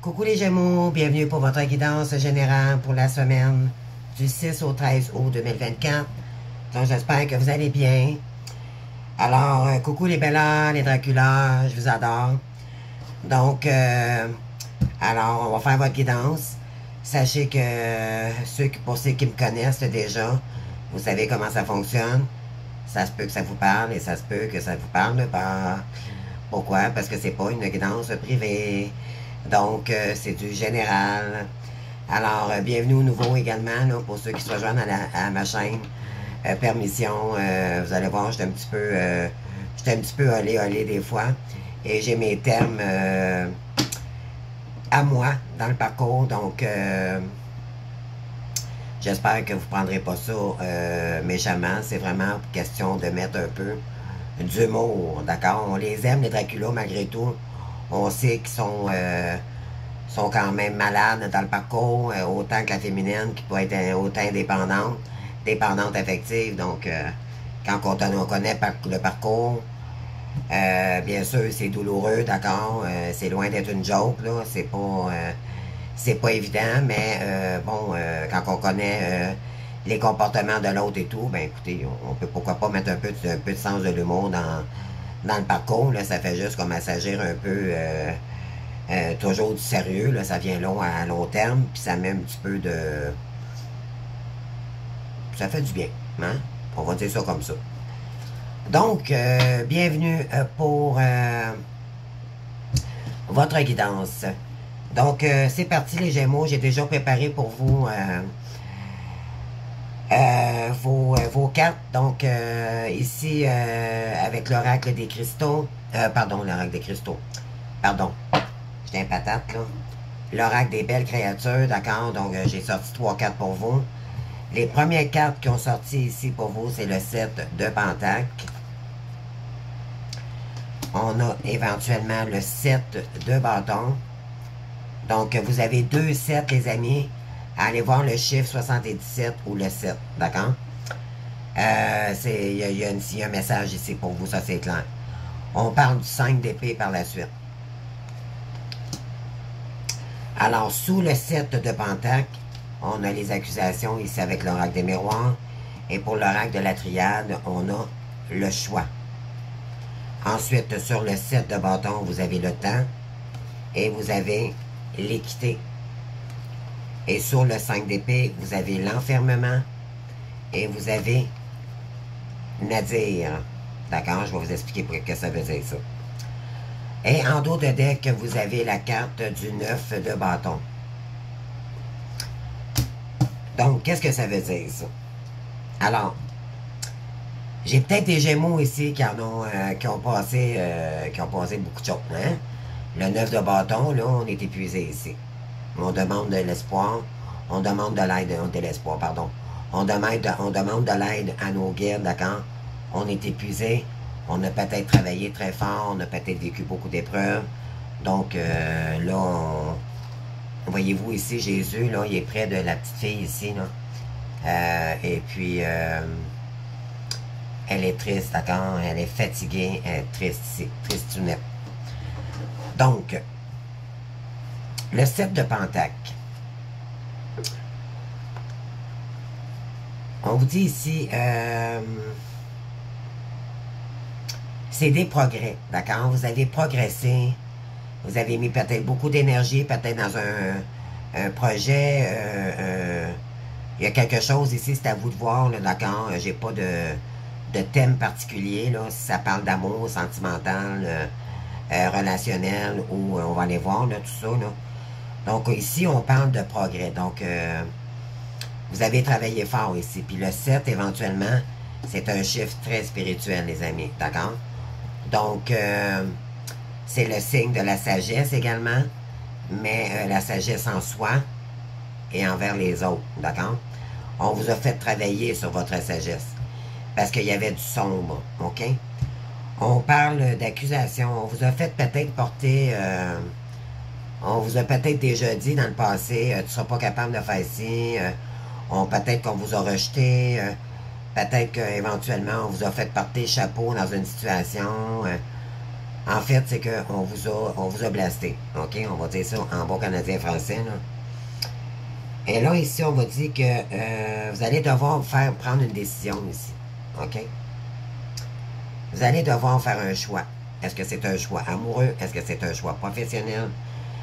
Coucou les Gémeaux, bienvenue pour votre guidance générale pour la semaine du 6 au 13 août 2024. Donc j'espère que vous allez bien. Alors, coucou les Bellas, les Dracula, je vous adore. Donc, alors on va faire votre guidance. Sachez que pour ceux qui me connaissent déjà, vous savez comment ça fonctionne. Ça se peut que ça vous parle et ça se peut que ça vous parle pas. Pourquoi? Parce que c'est pas une guidance privée. Donc, c'est du général. Alors, bienvenue au nouveau également, là, pour ceux qui se rejoignent à ma chaîne. Permission, vous allez voir, j'étais un petit peu olé des fois. Et j'ai mes termes à moi dans le parcours. Donc, j'espère que vous ne prendrez pas ça méchamment. C'est vraiment question de mettre un peu d'humour, d'accord? On les aime, les Dracula, malgré tout. On sait qu'ils sont quand même malades dans le parcours, autant que la féminine, qui peut être autant dépendante affective. Donc, quand on connaît le parcours, bien sûr, c'est douloureux, d'accord? C'est loin d'être une joke, là. C'est pas évident, mais bon, quand on connaît les comportements de l'autre et tout, ben écoutez, on peut pourquoi pas mettre un peu de sens de l'humour dans le parcours, là. Ça fait juste comme assagir un peu toujours du sérieux, là. Ça vient long à long terme, puis ça met un petit peu de... Ça fait du bien, hein? On va dire ça comme ça. Donc, bienvenue pour votre guidance. Donc, c'est parti les Gémeaux. J'ai déjà préparé pour vous vos cartes. Donc, ici, avec l'oracle des cristaux. Pardon, l'oracle des cristaux. Pardon. J'étais un patate, là. L'oracle des belles créatures, d'accord? Donc, j'ai sorti 3 cartes pour vous. Les premières cartes qui ont sorti ici pour vous, c'est le 7 de Pentacle. On a éventuellement le 7 de bâton. Donc, vous avez 2 7, les amis. Allez voir le chiffre 77 ou le 7, d'accord? Il y a un message ici pour vous, ça c'est clair. On parle du 5 d'épée par la suite. Alors, sous le 7 de Pentacle, on a les accusations ici avec l'oracle des miroirs. Et pour l'oracle de la triade, on a le choix. Ensuite, sur le 7 de bâton, vous avez le temps. Et vous avez l'équité. Et sur le 5 d'épée, vous avez l'enfermement. Et vous avez Nadir. D'accord? Je vais vous expliquer ce que ça veut dire, ça. Et en dos de deck, vous avez la carte du 9 de bâton. Donc, qu'est-ce que ça veut dire, ça? Alors, j'ai peut-être des Gémeaux ici qui ont passé beaucoup de choses, hein? Le 9 de bâton, là, on est épuisé ici. On demande de l'espoir. On demande de l'aide, de l'espoir, pardon. On demande de l'aide à nos guides, d'accord? On est épuisé. On a peut-être travaillé très fort. On a peut-être vécu beaucoup d'épreuves. Donc, là, voyez-vous ici, Jésus, là, il est près de la petite fille ici, là. Et puis, elle est triste, d'accord? Elle est fatiguée, elle est triste ici. Tristounette. Donc, le 7 de Pentacle. On vous dit ici, c'est des progrès, d'accord? Vous avez progressé, vous avez mis peut-être beaucoup d'énergie, peut-être dans un projet, il y a quelque chose ici, c'est à vous de voir, d'accord? J'ai pas de thème particulier, là, si ça parle d'amour, sentimental, relationnel, ou on va aller voir, là, tout ça, là. Donc, ici, on parle de progrès. Donc, vous avez travaillé fort ici. Puis le 7, éventuellement, c'est un chiffre très spirituel, les amis. D'accord? Donc, c'est le signe de la sagesse également. Mais la sagesse en soi et envers les autres. D'accord? On vous a fait travailler sur votre sagesse. Parce qu'il y avait du sombre. OK? On parle d'accusation. On vous a fait peut-être porter... on vous a peut-être déjà dit dans le passé, tu ne seras pas capable de faire ci. Peut-être qu'on vous a rejeté. Peut-être qu'éventuellement, on vous a fait porter chapeau dans une situation. En fait, c'est on vous a blasté. OK? On va dire ça en bon canadien français, là. Et là, ici, on va dire que vous allez devoir prendre une décision ici. OK? Vous allez devoir faire un choix. Est-ce que c'est un choix amoureux? Est-ce que c'est un choix professionnel?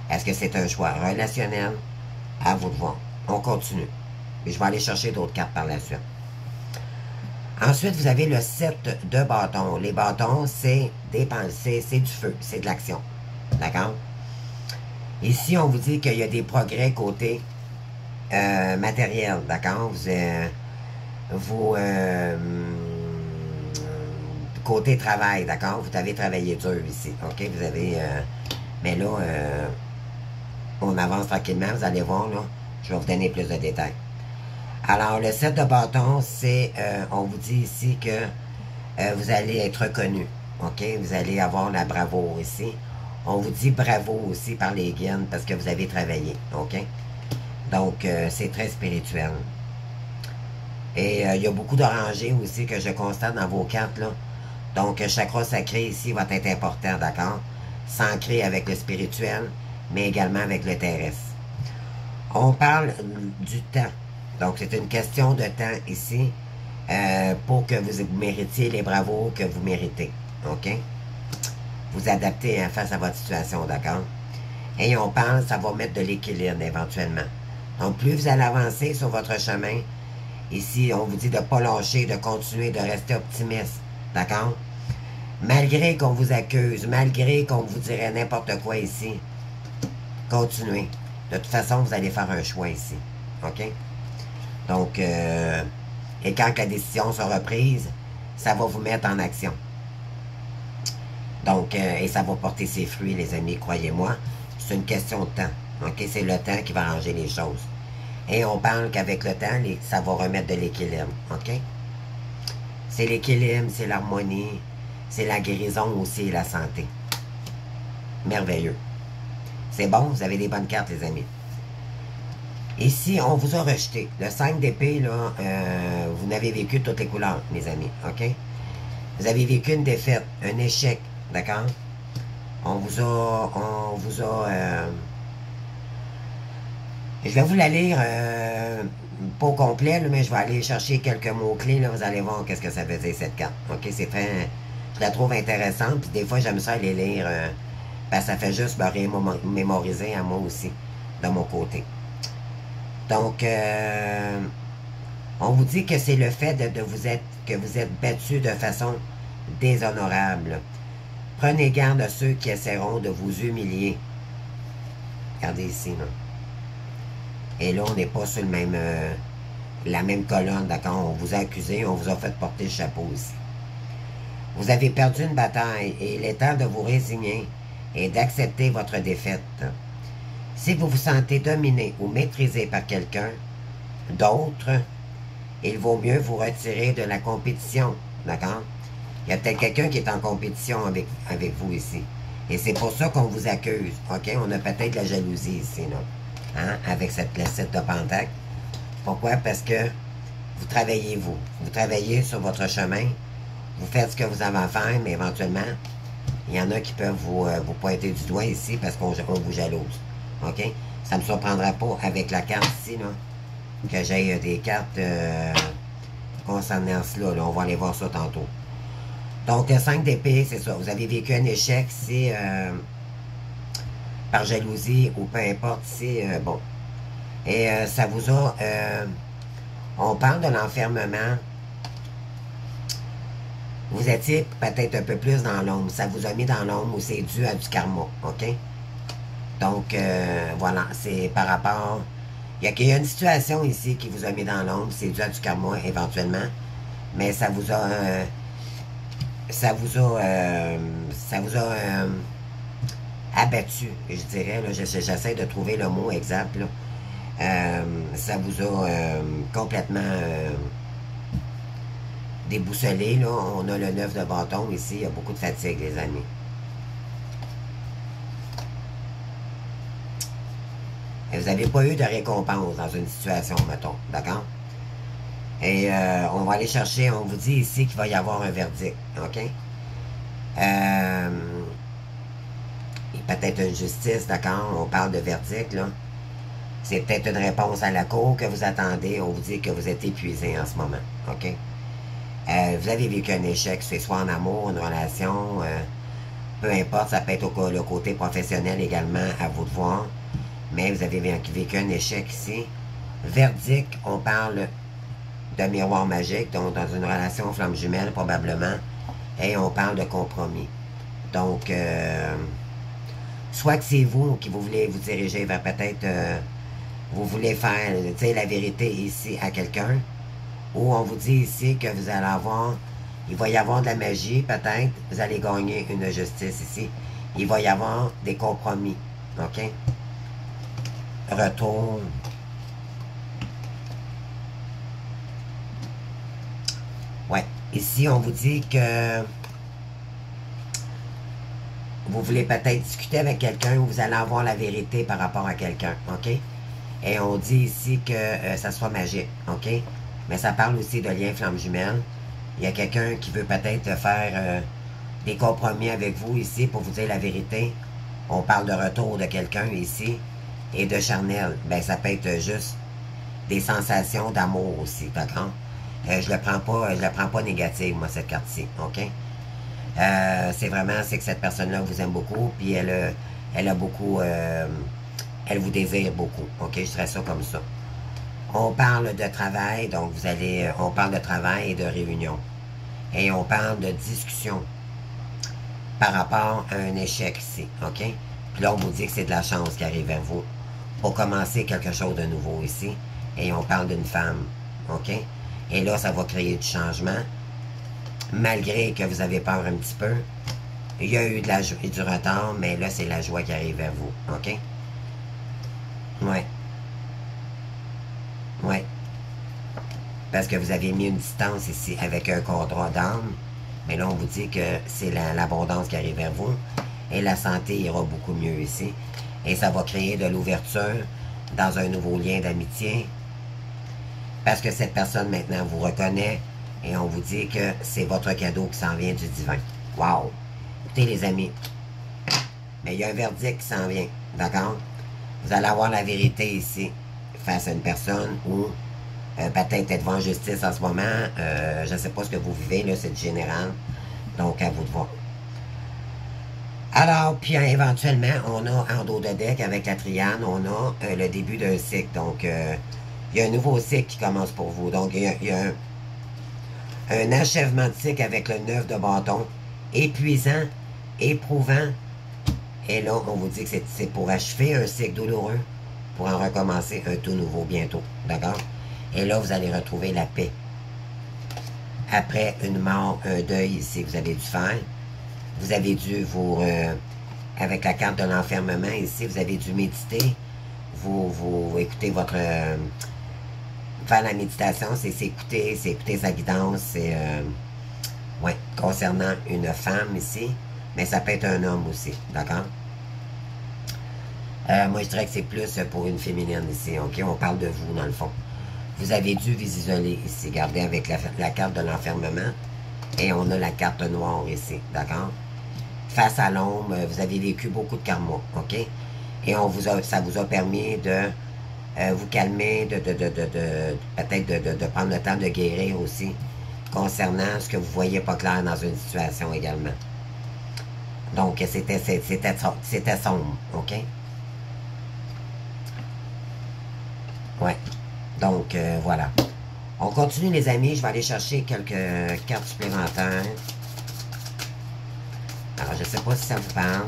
Est-ce que c'est un choix relationnel? À vous de voir. On continue. Et je vais aller chercher d'autres cartes par la suite. Ensuite, vous avez le 7 de bâtons. Les bâtons, c'est du feu, c'est de l'action. D'accord? Ici, on vous dit qu'il y a des progrès côté matériel. D'accord? Côté travail, d'accord? Vous avez travaillé dur ici. OK? Vous avez... mais là, on avance tranquillement. Vous allez voir, là. Je vais vous donner plus de détails. Alors, le 7 de bâton, c'est, on vous dit ici que vous allez être reconnu, OK? Vous allez avoir la bravoure ici. On vous dit bravo aussi par les guides parce que vous avez travaillé, OK? Donc, c'est très spirituel. Et il y a beaucoup d'orangers aussi que je constate dans vos cartes, là. Donc, chakra sacré ici va être important, d'accord? S'ancrer avec le spirituel, mais également avec le terrestre. On parle du temps. Donc, c'est une question de temps ici pour que vous méritiez les bravos que vous méritez. OK? Vous adaptez face à votre situation, d'accord? Et on parle, ça va mettre de l'équilibre éventuellement. Donc, plus vous allez avancer sur votre chemin, ici, on vous dit de ne pas lâcher, de continuer, de rester optimiste, d'accord? Malgré qu'on vous accuse, malgré qu'on vous dirait n'importe quoi ici, continuez. De toute façon, vous allez faire un choix ici, OK? Donc, et quand la décision sera prise, ça va vous mettre en action. Donc, et ça va porter ses fruits, les amis, croyez-moi. C'est une question de temps. OK? C'est le temps qui va arranger les choses. Et on parle qu'avec le temps, ça va remettre de l'équilibre. OK? C'est l'équilibre, c'est l'harmonie, c'est la guérison aussi et la santé. Merveilleux. C'est bon, vous avez des bonnes cartes, les amis. Ici, on vous a rejeté. Le 5 d'épée, là, vous n'avez vécu toutes les couleurs, mes amis, OK? Vous avez vécu une défaite, un échec, d'accord? On vous a... je vais vous la lire, pas au complet, là, mais je vais aller chercher quelques mots-clés, là, vous allez voir qu'est-ce que ça veut dire, cette carte, OK? C'est très... Je la trouve intéressante, puis des fois, j'aime ça aller lire, parce que ça fait juste me mémoriser à moi aussi, de mon côté. Donc, on vous dit que c'est le fait que vous êtes battu de façon déshonorable. Prenez garde à ceux qui essaieront de vous humilier. Regardez ici, là. Et là, on n'est pas sur la même colonne, d'accord? On vous a accusé, on vous a fait porter le chapeau ici. Vous avez perdu une bataille et il est temps de vous résigner et d'accepter votre défaite. Si vous vous sentez dominé ou maîtrisé par quelqu'un d'autre, il vaut mieux vous retirer de la compétition, d'accord? Il y a peut-être quelqu'un qui est en compétition avec vous ici. Et c'est pour ça qu'on vous accuse, OK? On a peut-être de la jalousie ici, là, hein? Avec cette placette de Pentacle. Pourquoi? Parce que vous travaillez, vous travaillez sur votre chemin, vous faites ce que vous avez à faire, mais éventuellement, il y en a qui peuvent vous pointer du doigt ici parce qu'on vous jalouse. OK? Ça ne me surprendra pas avec la carte ici, là, que j'ai des cartes concernant cela. Là, on va aller voir ça tantôt. Donc, le 5 d'épée, c'est ça. Vous avez vécu un échec, c'est par jalousie ou peu importe, c'est bon. Et ça vous a... on parle de l'enfermement. Vous étiez peut-être un peu plus dans l'ombre. Ça vous a mis dans l'ombre ou c'est dû à du karma. OK? Donc, voilà, c'est par rapport... Il y a une situation ici qui vous a mis dans l'ombre, c'est dû à du karma éventuellement, mais ça vous a... abattu, je dirais. J'essaie de trouver le mot exact. Là. Ça vous a complètement déboussolé. Là. On a le 9 de bâton ici. Il y a beaucoup de fatigue, les amis. Et vous n'avez pas eu de récompense dans une situation, mettons. D'accord? Et on va aller chercher, on vous dit ici qu'il va y avoir un verdict. OK? peut-être une justice, d'accord? On parle de verdict, là. C'est peut-être une réponse à la cour que vous attendez. On vous dit que vous êtes épuisé en ce moment, OK? Vous avez vécu un échec, c'est soit en amour, une relation, peu importe, ça peut être le côté professionnel également, à vous de voir. Mais vous avez vécu un échec ici. Verdict, on parle de miroir magique, donc dans une relation flamme jumelle probablement, et on parle de compromis. Donc, soit que c'est vous qui vous voulez vous diriger vers peut-être, vous voulez faire la vérité ici à quelqu'un, ou on vous dit ici que vous allez avoir, il va y avoir de la magie peut-être, vous allez gagner une justice ici. Il va y avoir des compromis, OK? Retour. Ouais. Ici, on vous dit que vous voulez peut-être discuter avec quelqu'un ou vous allez avoir la vérité par rapport à quelqu'un, OK? Et on dit ici que ça soit magique, OK? Mais ça parle aussi de lien flamme jumelle. Il y a quelqu'un qui veut peut-être faire des compromis avec vous ici pour vous dire la vérité. On parle de retour de quelqu'un ici et de charnel. Ben, ça peut être juste des sensations d'amour aussi, d'accord? Je le prends pas négative, moi, cette carte-ci, OK? C'est vraiment, c'est que cette personne-là vous aime beaucoup, puis elle a beaucoup, elle vous désire beaucoup, OK? Je dirais ça comme ça. On parle de travail, donc on parle de travail et de réunion. Et on parle de discussion par rapport à un échec ici, OK? Puis là, on vous dit que c'est de la chance qui arrive vers vous pour commencer quelque chose de nouveau ici. Et on parle d'une femme, OK? Et là, ça va créer du changement. Malgré que vous avez peur un petit peu, il y a eu du retard, mais là, c'est la joie qui arrive vers vous, OK? Ouais. Ouais. Parce que vous avez mis une distance ici avec un contrat d'âme. Mais là, on vous dit que c'est l'abondance qui arrive vers vous. Et la santé ira beaucoup mieux ici. Et ça va créer de l'ouverture dans un nouveau lien d'amitié. Parce que cette personne, maintenant, vous reconnaît. Et on vous dit que c'est votre cadeau qui s'en vient du divin. Wow! Écoutez, les amis. Mais il y a un verdict qui s'en vient. D'accord? Vous allez avoir la vérité ici. Face à une personne ou peut-être être devant justice en ce moment. Je ne sais pas ce que vous vivez, là, c'est du général. Donc, à vous de voir. Alors, puis éventuellement, on a en dos de deck avec la triade, on a le début d'un cycle. Donc, il y a un nouveau cycle qui commence pour vous. Donc, il y a un achèvement de cycle avec le 9 de bâton. Épuisant, éprouvant. Et là, on vous dit que c'est pour achever un cycle douloureux, pour en recommencer un tout nouveau bientôt. D'accord? Et là, vous allez retrouver la paix. Après une mort, un deuil ici, vous avez dû faire. Vous avez dû vous... avec la carte de l'enfermement ici, vous avez dû méditer. Vous écoutez votre... faire la méditation, c'est écouter sa guidance. C'est... ouais, concernant une femme ici. Mais ça peut être un homme aussi. D'accord? Moi, je dirais que c'est plus pour une féminine ici, OK? On parle de vous, dans le fond. Vous avez dû vous isoler ici. Regardez avec la carte de l'enfermement. Et on a la carte noire ici, d'accord? Face à l'ombre, vous avez vécu beaucoup de karma, OK? Et ça vous a permis de vous calmer, peut-être de prendre le temps de guérir aussi, concernant ce que vous ne voyez pas clair dans une situation également. Donc, c'était sombre, OK? Ouais. Donc, voilà. On continue, les amis. Je vais aller chercher quelques cartes supplémentaires. Alors, je ne sais pas si ça vous parle.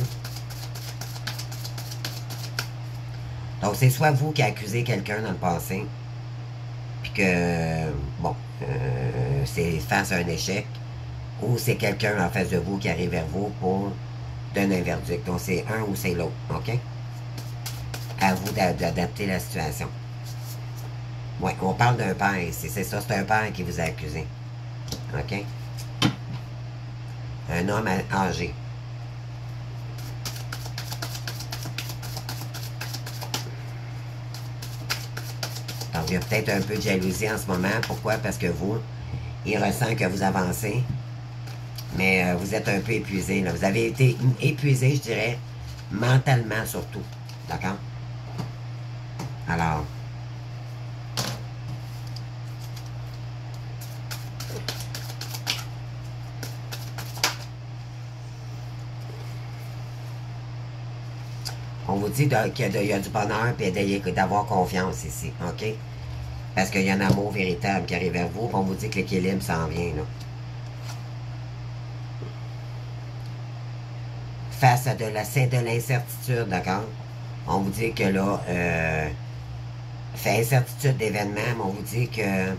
Donc, c'est soit vous qui accusez quelqu'un dans le passé, puis que, bon, c'est face à un échec, ou c'est quelqu'un en face de vous qui arrive vers vous pour donner un verdict. Donc, c'est un ou c'est l'autre, OK? À vous d'adapter la situation. Oui, on parle d'un père ici. C'est ça, c'est un père qui vous a accusé. OK? Un homme âgé. Donc, il y a peut-être un peu de jalousie en ce moment. Pourquoi? Parce que vous, il ressent que vous avancez. Mais vous êtes un peu épuisé, là. Vous avez été épuisé, je dirais, Mentalement surtout. D'accord? Alors, on vous dit qu'il y a du bonheur et d'avoir confiance ici. OK? Parce qu'il y a un amour véritable qui arrive vers vous. On vous dit que l'équilibre s'en vient. Là. Face à de l'incertitude, d'accord? On vous dit que là, fait incertitude d'événements, mais on vous dit que...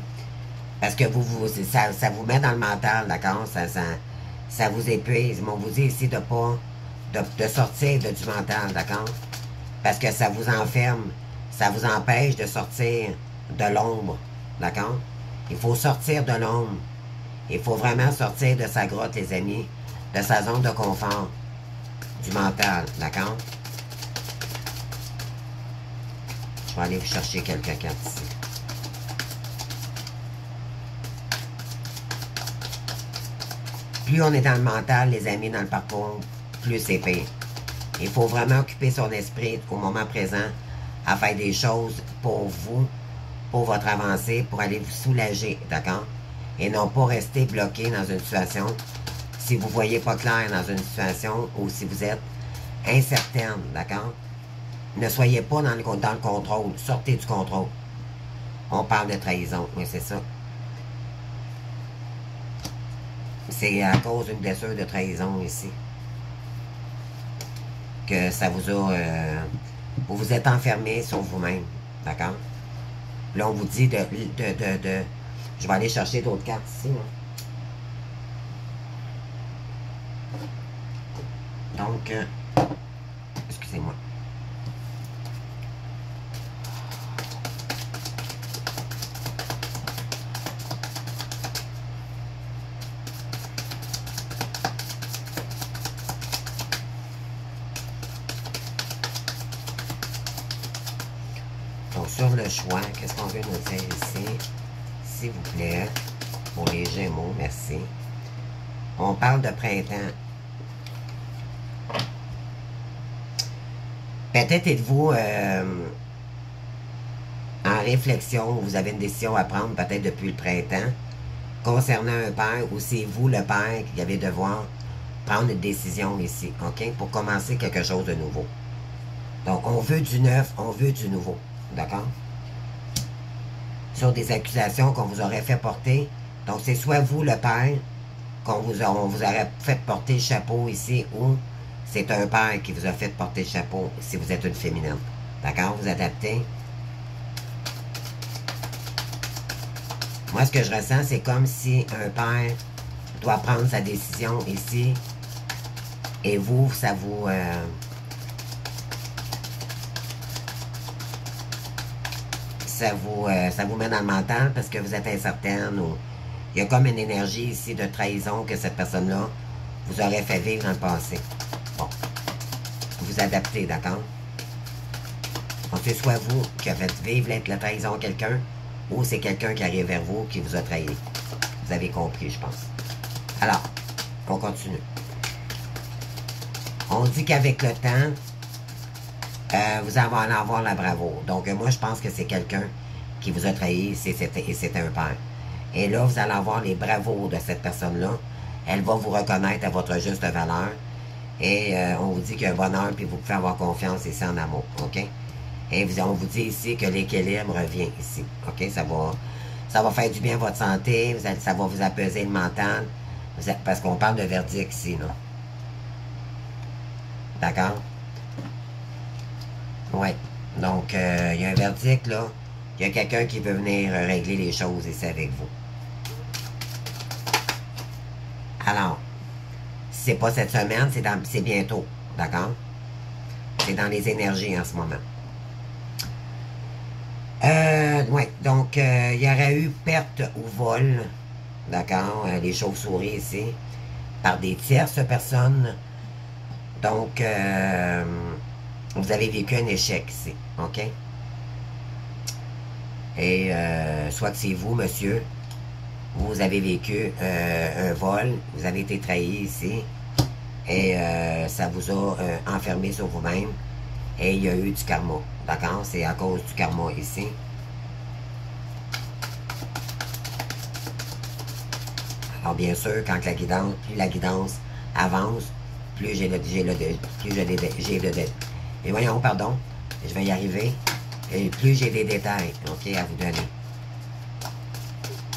Parce que ça vous met dans le mental, d'accord? Ça vous épuise. Mais on vous dit ici de pas... De sortir du mental, d'accord? Parce que ça vous enferme. Ça vous empêche de sortir de l'ombre, d'accord? Il faut sortir de l'ombre. Il faut vraiment sortir de sa grotte, les amis, de sa zone de confort, du mental, d'accord? Je vais aller vous chercher quelques cartes ici. Plus on est dans le mental, les amis, dans le parcours, plus c'est pire. Il faut vraiment occuper son esprit au moment présent à faire des choses pour vous, pour votre avancée, pour aller vous soulager, d'accord? Et non pas rester bloqué dans une situation si vous ne voyez pas clair dans une situation ou si vous êtes incertaine, d'accord? Ne soyez pas dans le contrôle, sortez du contrôle. On parle de trahison, oui, c'est ça. C'est à cause d'une blessure de trahison ici que ça vous a... vous vous êtes enfermé sur vous-même, d'accord? Là, on vous dit de... Je vais aller chercher d'autres cartes ici, là. Donc, excusez-moi. Donc, sur le choix, qu'est-ce qu'on veut nous dire ici? S'il vous plaît, pour les Gémeaux, merci. On parle de printemps. Peut-être êtes-vous en réflexion, vous avez une décision à prendre peut-être depuis le printemps concernant un père ou c'est vous le père qui allez devoir prendre une décision ici, OK? Pour commencer quelque chose de nouveau. Donc, on veut du neuf, on veut du nouveau, d'accord? Sur des accusations qu'on vous aurait fait porter. Donc, c'est soit vous le père, on vous aurait fait porter le chapeau ici ou c'est un père qui vous a fait porter le chapeau si vous êtes une féminine. D'accord? Vous adaptez. Moi, ce que je ressens, c'est comme si un père doit prendre sa décision ici et vous, ça vous... ça vous met dans le mental parce que vous êtes incertaine ou il y a comme une énergie ici de trahison que cette personne-là vous aurait fait vivre dans le passé. Bon. Vous adaptez, d'accord? Donc, c'est soit vous qui avez fait vivre la trahison à quelqu'un ou c'est quelqu'un qui arrive vers vous qui vous a trahi. Vous avez compris, je pense. Alors, on continue. On dit qu'avec le temps, vous allez avoir la bravoure. Donc, moi, je pense que c'est quelqu'un qui vous a trahi et c'était un père. Et là, vous allez avoir les bravoures de cette personne-là. Elle va vous reconnaître à votre juste valeur. Et on vous dit qu'il y a un bonheur, puis vous pouvez avoir confiance ici en amour. OK? Et on vous dit ici que l'équilibre revient ici. OK? Ça va faire du bien à votre santé. Ça va vous apaiser le mental. Parce qu'on parle de verdict ici, là. D'accord? Ouais. Donc, il y a un verdict, là. Il y a quelqu'un qui veut venir régler les choses ici avec vous. Alors, si c'est pas cette semaine, c'est bientôt. D'accord? C'est dans les énergies en ce moment. Ouais. Donc, il y aurait eu perte ou vol. D'accord? Les chauves-souris ici. Par des tierces personnes. Donc, vous avez vécu un échec ici. OK? Et soit que c'est vous, monsieur, vous avez vécu un vol, vous avez été trahi ici, Et ça vous a enfermé sur vous-même. Et il y a eu du karma. D'accord? C'est à cause du karma ici. Alors bien sûr, quand la guidance, plus la guidance avance, plus j'ai et voyons, pardon, je vais y arriver. Et plus j'ai des détails, ok, à vous donner.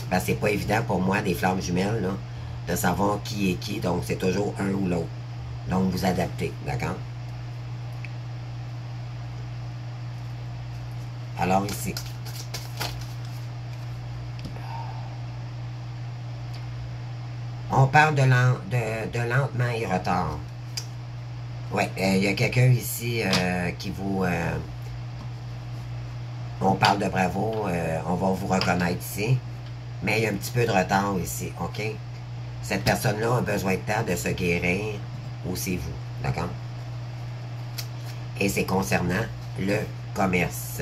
Parce que c'est pas évident pour moi, des flammes jumelles, là, de savoir qui est qui, donc c'est toujours un ou l'autre. Donc vous adaptez, d'accord? Alors ici. On parle de lentement et retard. Ouais, il y a quelqu'un ici qui vous... on parle de bravo, on va vous reconnaître ici. Mais il y a un petit peu de retard ici, OK? Cette personne-là a besoin de temps de se guérir, ou c'est vous, d'accord? Et c'est concernant le commerce.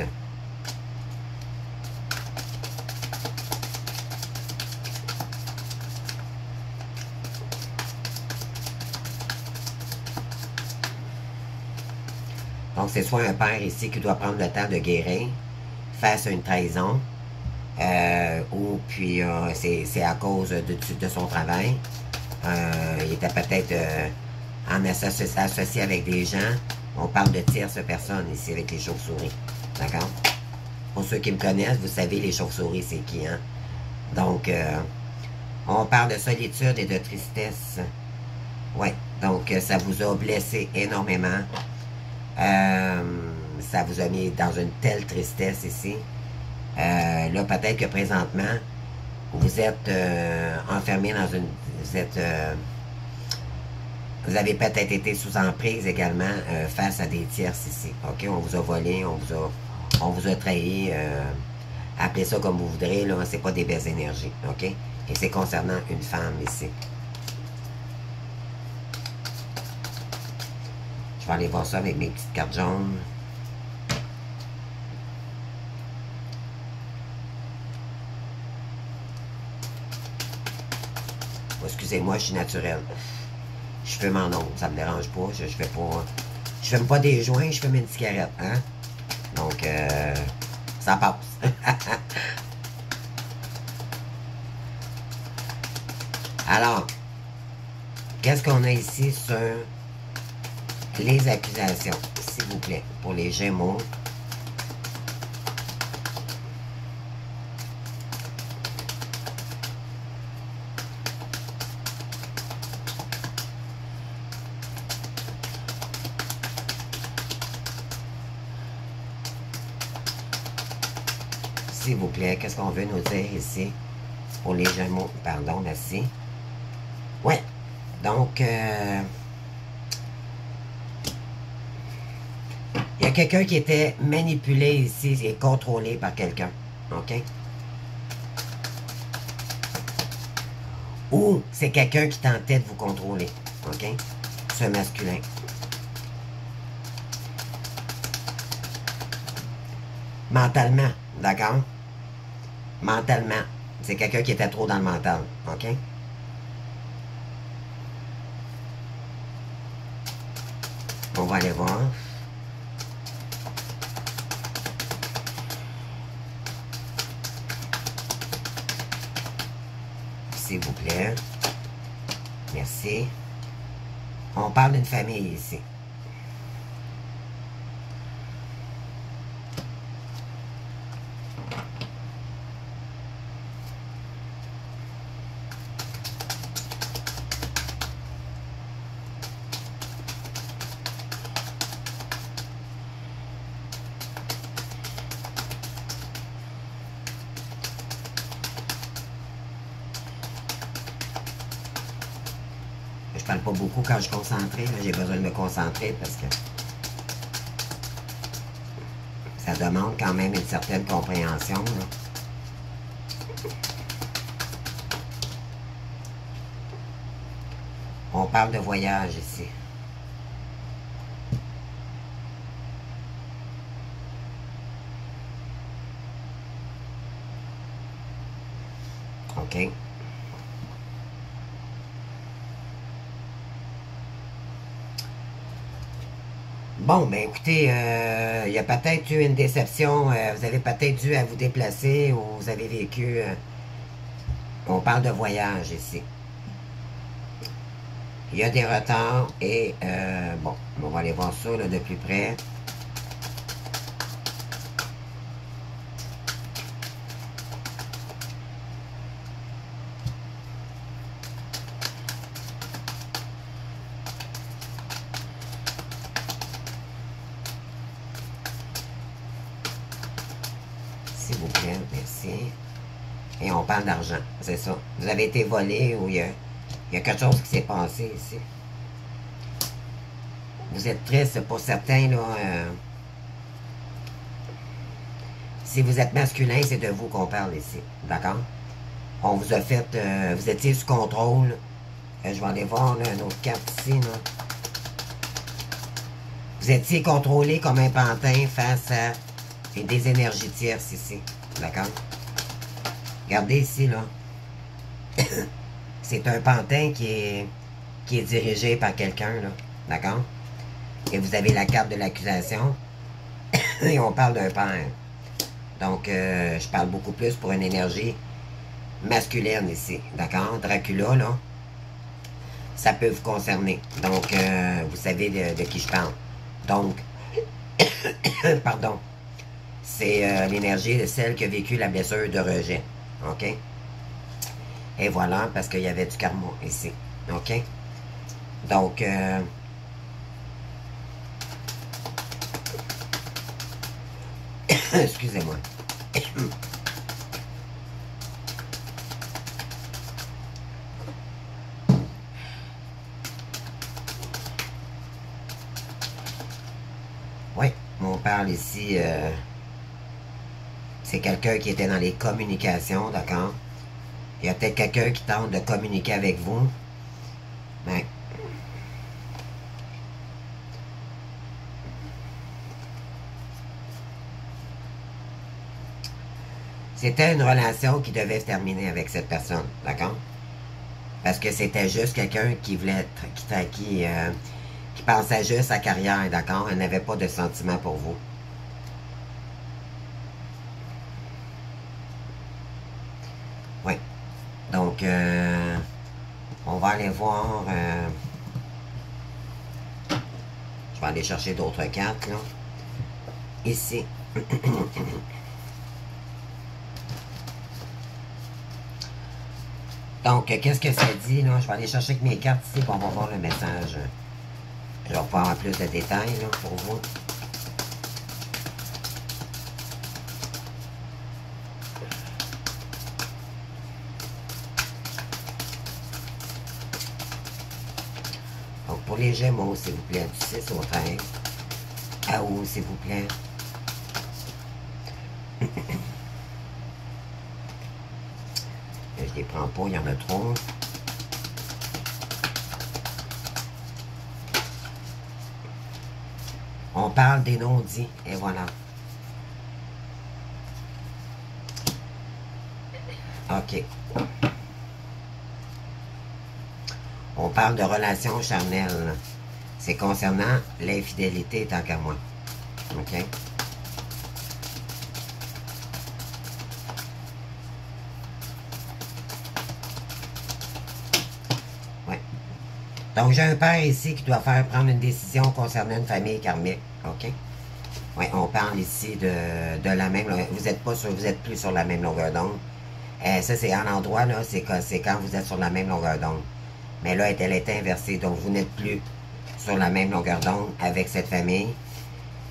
Donc, c'est soit un père ici qui doit prendre le temps de guérir face à une trahison, ou puis c'est à cause de son travail. Il était peut-être associé avec des gens. On parle de tierces personnes ici avec les chauves-souris. D'accord? Pour ceux qui me connaissent, vous savez les chauves-souris, c'est qui, hein? Donc, on parle de solitude et de tristesse. Ouais, donc ça vous a blessé énormément. Ça vous a mis dans une telle tristesse ici. Là, peut-être que présentement, vous êtes enfermé dans une... Vous avez peut-être été sous emprise également face à des tierces ici. OK? On vous a volé, on vous a trahi. Appelez ça comme vous voudrez, là. C'est pas des belles énergies. OK? Et c'est concernant une femme ici. Je vais aller voir ça avec mes petites cartes jaunes. Oh, excusez-moi, je suis naturel. Je fume en ondes, ça me dérange pas. Je fais pas... Je fume pas des joints, je fume une cigarette, hein? Donc, ça passe. Alors, qu'est-ce qu'on a ici sur les accusations, s'il vous plaît, pour les Gémeaux? S'il vous plaît, qu'est-ce qu'on veut nous dire ici? Pour les Gémeaux, pardon, merci. Ouais, donc, il y a quelqu'un qui était manipulé ici et contrôlé par quelqu'un, OK? Ou c'est quelqu'un qui tentait de vous contrôler, OK? Ce masculin. Mentalement, d'accord? Mentalement. C'est quelqu'un qui était trop dans le mental, OK? On va aller voir. S'il vous plaît. Merci. On parle d'une famille ici. Je parle pas beaucoup quand je suis concentré. J'ai besoin de me concentrer parce que ça demande quand même une certaine compréhension. Là. On parle de voyage ici. OK. Bon, ben écoutez, il y a peut-être eu une déception. Vous avez peut-être dû à vous déplacer ou vous avez vécu... on parle de voyage ici. Il y a des retards et bon, on va aller voir ça là, de plus près. S'il vous plaît, merci. Et on parle d'argent, c'est ça. Vous avez été volé ou il y a quelque chose qui s'est passé ici. Vous êtes triste pour certains, là. Si vous êtes masculin, c'est de vous qu'on parle ici. D'accord? On vous a fait... vous étiez sous contrôle. Je vais aller voir là, une autre carte ici. Là. Vous étiez contrôlé comme un pantin face à des énergies tierces ici. D'accord? Regardez ici, là. C'est un pantin qui est dirigé par quelqu'un, là. D'accord? Et vous avez la carte de l'accusation. Et on parle d'un père. Donc, je parle beaucoup plus pour une énergie masculine ici. D'accord? Dracula, là. Ça peut vous concerner. Donc, vous savez de qui je parle. Donc, pardon. C'est l'énergie de celle qui a vécu la blessure de rejet. OK? Et voilà, parce qu'il y avait du karma ici. OK? Donc, excusez-moi. Oui, on parle ici... c'est quelqu'un qui était dans les communications, d'accord? Il y a peut-être quelqu'un qui tente de communiquer avec vous. Mais... c'était une relation qui devait se terminer avec cette personne, d'accord? Parce que c'était juste quelqu'un qui voulait être... qui pensait juste à sa carrière, d'accord? Elle n'avait pas de sentiment pour vous. Oui. Donc, on va aller voir... je vais aller chercher d'autres cartes, là. Ici. Donc, qu'est-ce que ça dit, là? Je vais aller chercher avec mes cartes ici, pour on va voir le message. Je vais pouvoir avoir plus de détails, là, pour vous. Donc, pour les Gémeaux, s'il vous plaît, du 6 au 13. À où, s'il vous plaît? Je les prends pas, il y en a trop. On parle des non-dits, et voilà. OK. On parle de relations charnelles. C'est concernant l'infidélité tant qu'à moi. OK? Ouais. Donc, j'ai un père ici qui doit faire prendre une décision concernant une famille karmique. OK? Oui, on parle ici de la même... Vous êtes plus sur la même longueur d'onde. Ça, c'est un endroit, là, c'est quand vous êtes sur la même longueur d'onde. Mais là, elle est inversée, donc vous n'êtes plus sur la même longueur d'onde avec cette famille.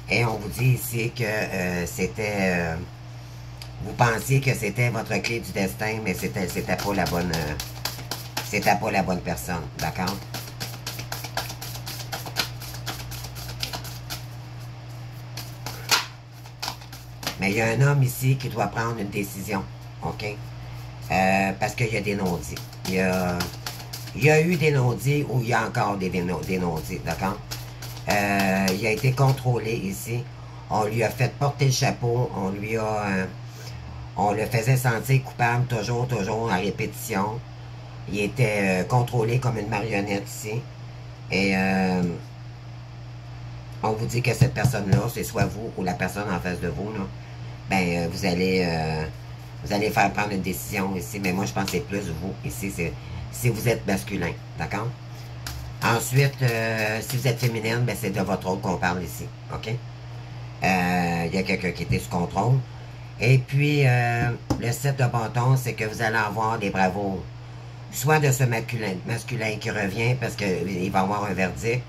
Et on vous dit ici que c'était... vous pensiez que c'était votre clé du destin, mais c'était pas la bonne... c'était pas la bonne personne, d'accord? Mais il y a un homme ici qui doit prendre une décision, OK? Parce qu'il y a des non-dits. Il y a eu des non-dits ou il y a encore des non-dits, d'accord? Il a été contrôlé ici. On lui a fait porter le chapeau. On le faisait sentir coupable toujours à répétition. Il était contrôlé comme une marionnette ici. Et on vous dit que cette personne-là, c'est soit vous ou la personne en face de vous, là, ben, vous allez faire prendre une décision ici, mais moi, je pense que c'est plus vous, ici, c'est si vous êtes masculin, d'accord? Ensuite, si vous êtes féminine, ben, c'est de votre rôle qu'on parle ici, ok? Il y a quelqu'un qui était sous contrôle. Et puis, le 7 de bâton, c'est que vous allez avoir des bravos. Soit de ce masculin qui revient parce qu'il va avoir un verdict.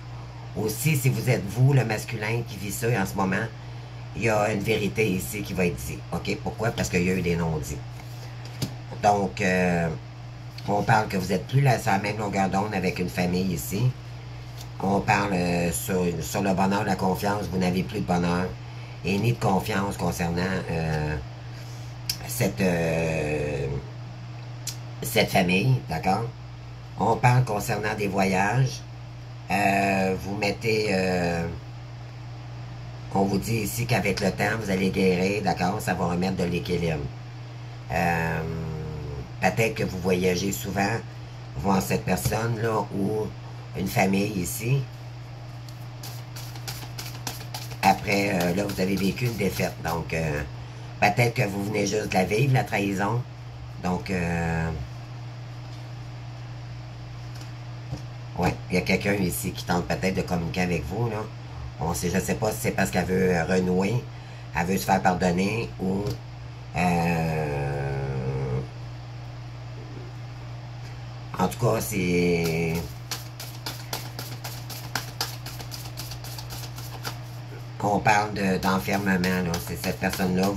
Aussi, si vous êtes vous, le masculin qui vit ça en ce moment, il y a une vérité ici qui va être dit. OK? Pourquoi? Parce qu'il y a eu des non-dits. Donc, on parle que vous n'êtes plus là, sur la même longueur d'onde avec une famille ici. On parle sur le bonheur, la confiance. Vous n'avez plus de bonheur et ni de confiance concernant cette famille, d'accord? On parle concernant des voyages. Vous mettez... on vous dit ici qu'avec le temps, vous allez guérir, d'accord? Ça va remettre de l'équilibre. Peut-être que vous voyagez souvent, voir cette personne-là ou une famille ici. Après, là, vous avez vécu une défaite. Donc, peut-être que vous venez juste de la vivre, la trahison. Donc, ouais, il y a quelqu'un ici qui tente peut-être de communiquer avec vous, là. Je ne sais pas si c'est parce qu'elle veut renouer, elle veut se faire pardonner ou... en tout cas, c'est... On parle d'enfermement, là. C'est cette personne-là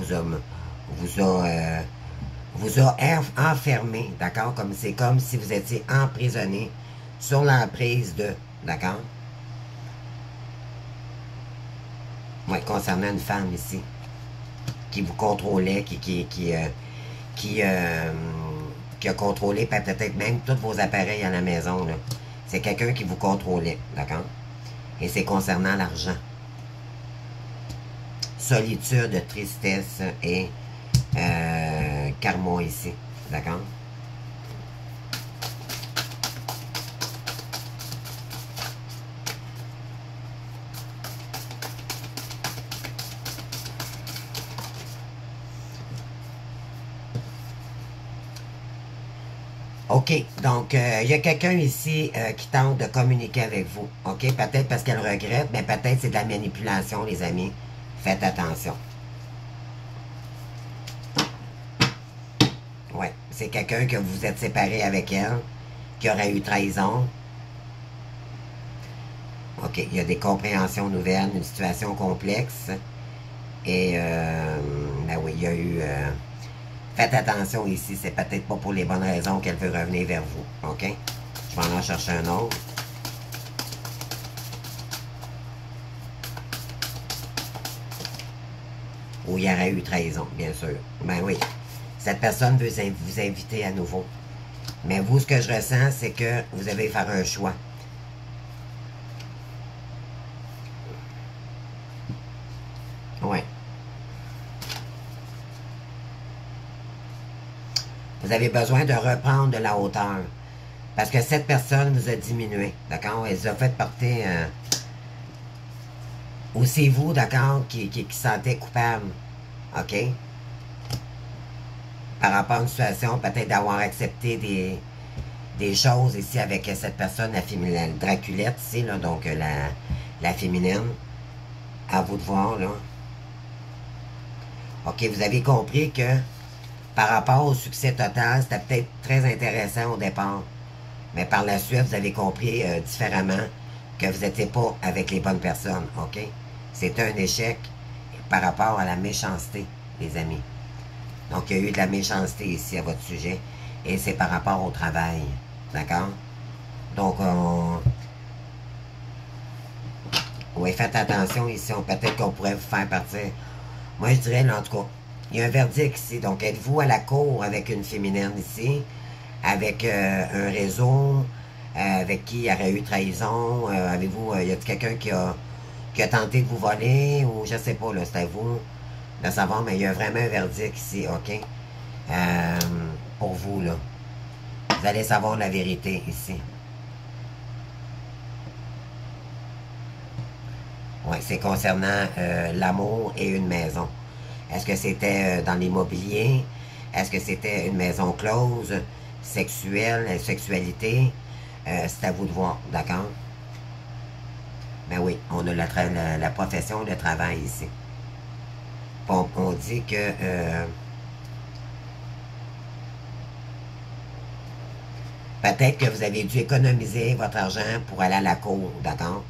vous a enfermé, d'accord? C'est comme si vous étiez emprisonné sur l'emprise de, d'accord? Oui, concernant une femme ici, qui vous contrôlait, qui a contrôlé peut-être même tous vos appareils à la maison, là. C'est quelqu'un qui vous contrôlait, d'accord? Et c'est concernant l'argent. Solitude, tristesse et karma ici, d'accord? OK, donc il y a quelqu'un ici qui tente de communiquer avec vous. OK, peut-être parce qu'elle regrette, mais peut-être c'est de la manipulation, les amis. Faites attention. Ouais, c'est quelqu'un que vous êtes séparé avec elle, qui aurait eu trahison. OK, il y a des compréhensions nouvelles, une situation complexe. Et, ben oui, il y a eu... faites attention ici, c'est peut-être pas pour les bonnes raisons qu'elle veut revenir vers vous. OK? Je vais en chercher un autre. Ou il y aurait eu trahison, bien sûr. Ben oui, cette personne veut vous inviter à nouveau. Mais vous, ce que je ressens, c'est que vous allez faire un choix. Oui. Vous avez besoin de reprendre de la hauteur. Parce que cette personne vous a diminué, d'accord? Elle vous a fait porter... ou c'est vous, d'accord, qui sentez coupable, OK? Par rapport à une situation, peut-être d'avoir accepté des choses ici avec cette personne, la Draculette ici, là, donc la féminine. À vous de voir, là. OK, vous avez compris que par rapport au succès total, c'était peut-être très intéressant au départ. Mais par la suite, vous avez compris différemment que vous n'étiez pas avec les bonnes personnes, OK? C'est un échec par rapport à la méchanceté, les amis. Donc, il y a eu de la méchanceté ici à votre sujet. Et c'est par rapport au travail, d'accord? Donc, oui, faites attention ici. Peut-être qu'on pourrait vous faire partir. Moi, je dirais, là, en tout cas, il y a un verdict ici. Donc, êtes-vous à la cour avec une féminine ici? Avec un réseau avec qui il y aurait eu trahison? Avez-vous, y a quelqu'un qui a tenté de vous voler? Ou je sais pas, là, c'est à vous de savoir, mais il y a vraiment un verdict ici, OK? Pour vous, là. Vous allez savoir la vérité ici. Oui, c'est concernant l'amour et une maison. Est-ce que c'était dans l'immobilier? Est-ce que c'était une maison close, sexuelle, sexualité? C'est à vous de voir, d'accord? Ben oui, on a la profession, le travail ici. On dit que peut-être que vous avez dû économiser votre argent pour aller à la cour, d'accord?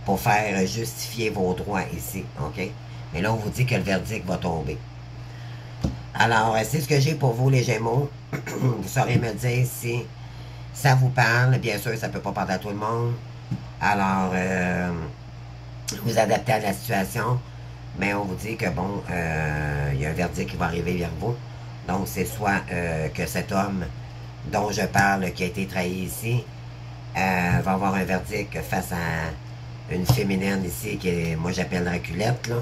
Pour faire justifier vos droits ici, OK? Mais là, on vous dit que le verdict va tomber. Alors, c'est ce que j'ai pour vous, les Gémeaux. Vous saurez me dire si ça vous parle. Bien sûr, ça ne peut pas parler à tout le monde. Alors, vous adaptez à la situation. Mais on vous dit que, bon, il y a un verdict qui va arriver vers vous. Donc, c'est soit que cet homme dont je parle, qui a été trahi ici, va avoir un verdict face à une féminine ici, qui est, moi j'appelle Draculette, là.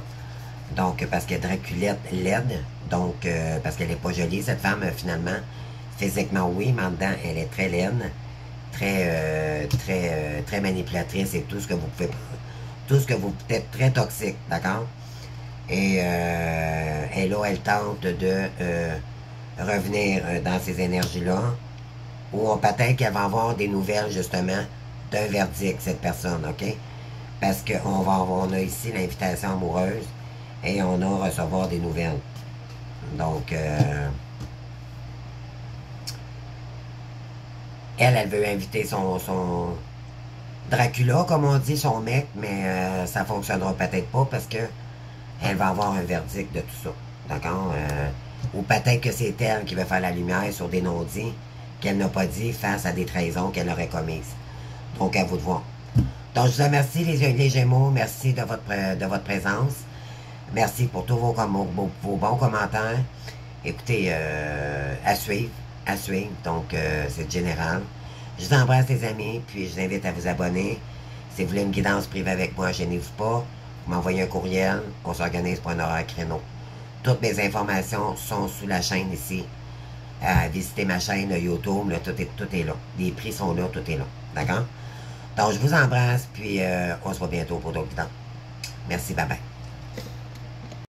Donc, parce que Draculette laide, donc, parce qu'elle n'est pas jolie, cette femme, finalement. Physiquement, oui, mais en dedans, elle est très laide, très manipulatrice et tout ce que vous pouvez, tout ce que vous pouvez être très toxique, d'accord? Et là, elle tente de revenir dans ces énergies-là, ou peut-être qu'elle va avoir des nouvelles, justement, d'un verdict, cette personne, OK? Parce on a ici l'invitation amoureuse, et on a à recevoir des nouvelles. Donc, elle veut inviter son Dracula, comme on dit, son mec, mais ça fonctionnera peut-être pas parce que elle va avoir un verdict de tout ça. D'accord? Ou peut-être que c'est elle qui va faire la lumière sur des non-dits qu'elle n'a pas dit face à des trahisons qu'elle aurait commises. Donc, à vous de voir. Donc, je vous remercie, les Gémeaux. Merci de votre présence. Merci pour tous vos bons commentaires. Écoutez, à suivre. À suivre. Donc, c'est général. Je vous embrasse, les amis. Puis, je vous invite à vous abonner. Si vous voulez une guidance privée avec moi, gênez-vous pas. Vous m'envoyez un courriel. On s'organise pour un horaire créneau. Toutes mes informations sont sous la chaîne ici. Visitez ma chaîne YouTube. Là, tout est là. Les prix sont là. Tout est là. D'accord? Donc, je vous embrasse. Puis, on se voit bientôt pour d'autres guidances. Merci. Bye bye.